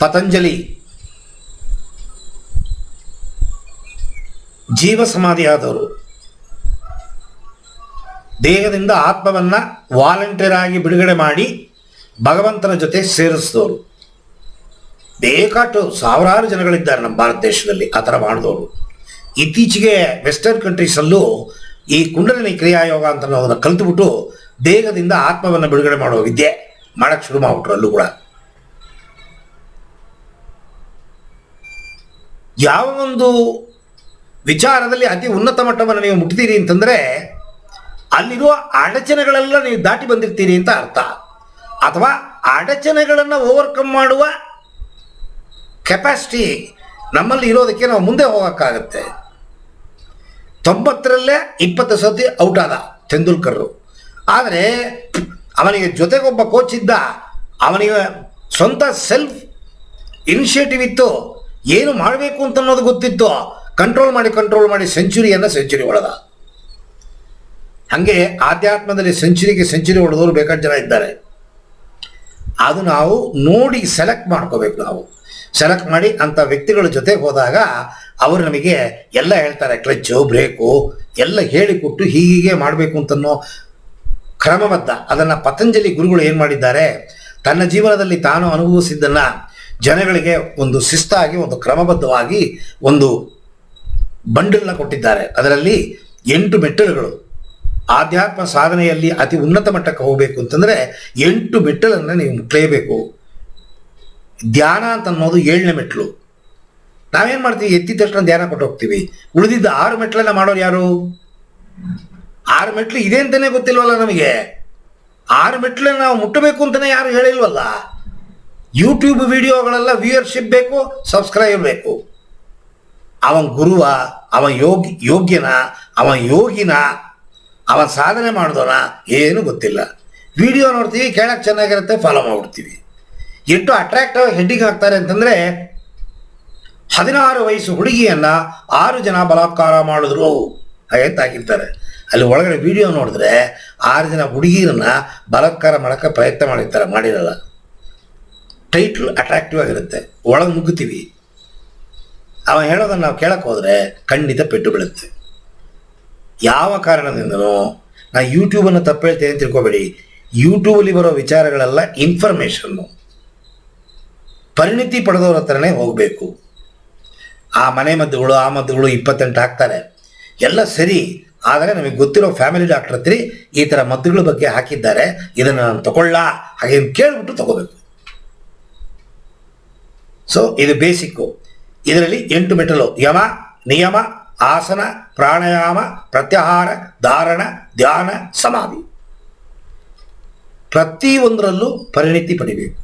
ಪತಂಜಲಿ ಜೀವ ಸಮಾಧಿಯಾದವರು, ದೇಹದಿಂದ ಆತ್ಮವನ್ನು ವಾಲಂಟಿಯರ್ ಆಗಿ ಬಿಡುಗಡೆ ಮಾಡಿ ಭಗವಂತನ ಜೊತೆ ಸೇರಿಸಿದವರು. ಬೇಕಾಟು ಸಾವಿರಾರು ಜನಗಳಿದ್ದಾರೆ ನಮ್ಮ ಭಾರತ ದೇಶದಲ್ಲಿ ಆ ಥರ ಮಾಡಿದವರು. ಇತ್ತೀಚೆಗೆ ವೆಸ್ಟರ್ನ್ ಕಂಟ್ರೀಸಲ್ಲೂ ಈ ಕುಂಡಲಿನಿ ಕ್ರಿಯಾಯೋಗ ಅಂತ ಅನ್ನೋದನ್ನು ಕಲಿತುಬಿಟ್ಟು ದೇಹದಿಂದ ಆತ್ಮವನ್ನು ಬಿಡುಗಡೆ ಮಾಡೋ ವಿದ್ಯೆ ಮಾಡೋಕ್ಕೆ ಶುರು ಮಾಡಿಬಿಟ್ರು. ಅಲ್ಲೂ ಕೂಡ ಯಾವ ಒಂದು ವಿಚಾರದಲ್ಲಿ ಅತಿ ಉನ್ನತ ಮಟ್ಟವನ್ನು ನೀವು ಮುಟ್ತೀರಿ ಅಂತಂದರೆ ಅಲ್ಲಿರುವ ಅಡಚಣೆಗಳೆಲ್ಲ ನೀವು ದಾಟಿ ಬಂದಿರ್ತೀರಿ ಅಂತ ಅರ್ಥ. ಅಥವಾ ಅಡಚಣೆಗಳನ್ನು ಓವರ್ಕಮ್ ಮಾಡುವ ಕೆಪಾಸಿಟಿ ನಮ್ಮಲ್ಲಿ ಇರೋದಕ್ಕೆ ನಾವು ಮುಂದೆ ಹೋಗೋಕ್ಕಾಗತ್ತೆ. 90ರಲ್ಲೇ 20 ಸತಿ ಔಟ್ ಆದ ತೆಂಡೂಲ್ಕರ್. ಆದರೆ ಅವನಿಗೆ ಜೊತೆಗೊಬ್ಬ ಕೋಚ್ ಇದ್ದ, ಅವನಿಗೆ ಸ್ವಂತ ಸೆಲ್ಫ್ ಇನಿಷಿಯೇಟಿವ್ ಇತ್ತು, ಏನು ಮಾಡಬೇಕು ಅಂತ ಅನ್ನೋದು ಗೊತ್ತಿತ್ತು. ಕಂಟ್ರೋಲ್ ಮಾಡಿ ಸೆಂಚುರಿ ಹೊಡೆದ. ಹಾಗೆ ಆಧ್ಯಾತ್ಮದಲ್ಲಿ ಸೆಂಚುರಿ ಹೊಡೆದವರು ಬೇಕಾದ ಜನ ಇದ್ದಾರೆ. ಅದು ನಾವು ನೋಡಿ ಸೆಲೆಕ್ಟ್ ಮಾಡ್ಕೋಬೇಕು. ನಾವು ಸೆಲೆಕ್ಟ್ ಮಾಡಿ ಅಂಥ ವ್ಯಕ್ತಿಗಳ ಜೊತೆಗೆ ಹೋದಾಗ ಅವರು ನಮಗೆ ಎಲ್ಲ ಹೇಳ್ತಾರೆ, ಕ್ಲಚ್ಚು ಬ್ರೇಕು ಎಲ್ಲ ಹೇಳಿಕೊಟ್ಟು ಹೀಗೆ ಮಾಡಬೇಕು ಅಂತನ್ನೋ ಕ್ರಮಬದ್ಧ. ಅದನ್ನು ಪತಂಜಲಿ ಗುರುಗಳು ಏನು ಮಾಡಿದ್ದಾರೆ, ತನ್ನ ಜೀವನದಲ್ಲಿ ತಾನು ಅನುಭವಿಸಿದ್ದನ್ನು ಜನಗಳಿಗೆ ಒಂದು ಶಿಸ್ತಾಗಿ ಒಂದು ಕ್ರಮಬದ್ಧವಾಗಿ ಒಂದು ಬಂಡಲ್ನ ಕೊಟ್ಟಿದ್ದಾರೆ. ಅದರಲ್ಲಿ 8 ಮೆಟ್ಟಲುಗಳು. ಆಧ್ಯಾತ್ಮ ಸಾಧನೆಯಲ್ಲಿ ಅತಿ ಉನ್ನತ ಮಟ್ಟಕ್ಕೆ ಹೋಗಬೇಕು ಅಂತಂದರೆ 8 ಮೆಟ್ಟಲನ್ನು ನೀವು ಮುಟ್ಟಲೇಬೇಕು. ಧ್ಯಾನ ಅಂತ ಅನ್ನೋದು 7ನೇ ಮೆಟ್ಟಲು. ನಾವೇನು ಮಾಡ್ತೀವಿ, ಎತ್ತಿದ ತಕ್ಷಣ ಧ್ಯಾನ ಕೊಟ್ಟು ಹೋಗ್ತೀವಿ. ಉಳಿದಿದ್ದ 6 ಮೆಟ್ಟಲನ್ನು ಮಾಡೋರು ಯಾರು? 6 ಮೆಟ್ಟಲು ಇದೆ ಅಂತಲೇ ಗೊತ್ತಿಲ್ವಲ್ಲ ನಮಗೆ. 6 ಮೆಟ್ಟಲನ್ನು ನಾವು ಮುಟ್ಟಬೇಕು ಅಂತಲೇ ಯಾರು ಹೇಳಿಲ್ವಲ್ಲ. ಯೂಟ್ಯೂಬ್ ವಿಡಿಯೋಗಳೆಲ್ಲ ವ್ಯೂಯರ್ಶಿಪ್ ಬೇಕು, ಸಬ್ಸ್ಕ್ರೈಬ್ ಬೇಕು. ಅವನ ಗುರುವ, ಅವನ ಯೋಗ್ಯನ, ಅವನ ಯೋಗಿನ, ಅವನ ಸಾಧನೆ ಮಾಡಿದವನ ಏನೂ ಗೊತ್ತಿಲ್ಲ. ವಿಡಿಯೋ ನೋಡ್ತೀವಿ, ಕೇಳಕ್ಕೆ ಚೆನ್ನಾಗಿರುತ್ತೆ, ಫಾಲೋ ಮಾಡಿಬಿಡ್ತೀವಿ. ಎಷ್ಟು ಅಟ್ರಾಕ್ಟಿವ್ ಹೆಡ್ಡಿಂಗ್ ಆಗ್ತಾರೆ ಅಂತಂದರೆ, 16 ವಯಸ್ಸು ಹುಡುಗಿಯನ್ನು 6 ಜನ ಬಲಾತ್ಕಾರ ಮಾಡಿದ್ರು ಅಂತ ಹಾಕಿರ್ತಾರೆ. ಅಲ್ಲಿ ಒಳಗಡೆ ವಿಡಿಯೋ ನೋಡಿದ್ರೆ 6 ಜನ ಹುಡುಗಿರನ್ನು ಬಲಾತ್ಕಾರ ಮಾಡೋಕ್ಕೆ ಪ್ರಯತ್ನ ಮಾಡಿರ್ತಾರೆ, ಮಾಡಿರಲ್ಲ. ಟೈಟ್ಲ್ ಅಟ್ರಾಕ್ಟಿವ್ ಆಗಿರುತ್ತೆ, ಒಳಗೆ ನುಗ್ಗುತ್ತೀವಿ. ಅವ ಹೇಳೋದನ್ನು ನಾವು ಕೇಳಕ್ಕೆ ಹೋದರೆ ಖಂಡಿತ ಪೆಟ್ಟು ಬೀಳುತ್ತೆ. ಯಾವ ಕಾರಣದಿಂದನೂ ನಾನು ಯೂಟ್ಯೂಬನ್ನು ತಪ್ಪು ಹೇಳ್ತೇನೆ ಅಂತ ತಿಳ್ಕೊಬೇಡಿ. ಯೂಟ್ಯೂಬಲ್ಲಿ ಬರೋ ವಿಚಾರಗಳೆಲ್ಲ ಇನ್ಫಾರ್ಮೇಷನ್ನು. ಪರಿಣಿತಿ ಪಡೆದವ್ರ ಹತ್ರನೇ ಹೋಗಬೇಕು. ಆ ಮನೆ ಮದ್ದುಗಳು, ಆ ಮದ್ದುಗಳು 28 ಹಾಕ್ತಾರೆ, ಎಲ್ಲ ಸರಿ. ಆದರೆ ನಮಗೆ ಗೊತ್ತಿರೋ ಫ್ಯಾಮಿಲಿ ಡಾಕ್ಟರ್ ಹತ್ರ ಈ ಥರ ಮದ್ದುಗಳ ಬಗ್ಗೆ ಹಾಕಿದ್ದಾರೆ, ಇದನ್ನು ನಾನು ತಗೊಳ್ಳ ಹಾಗೆ ಕೇಳಿಬಿಟ್ಟು ತಗೋಬೇಕು. ಸೊ ಇದು ಬೇಸಿಕ್ಕು. ಇದರಲ್ಲಿ 8 ಮೆಟ್ಟಲು: ಯಮ, ನಿಯಮ, ಆಸನ, ಪ್ರಾಣಾಯಾಮ, ಪ್ರತ್ಯಾಹಾರ, ಧಾರಣ, ಧ್ಯಾನ, ಸಮಾಧಿ. ಪ್ರತಿಯೊಂದರಲ್ಲೂ ಪರಿಣಿತಿ ಪಡಿಬೇಕು.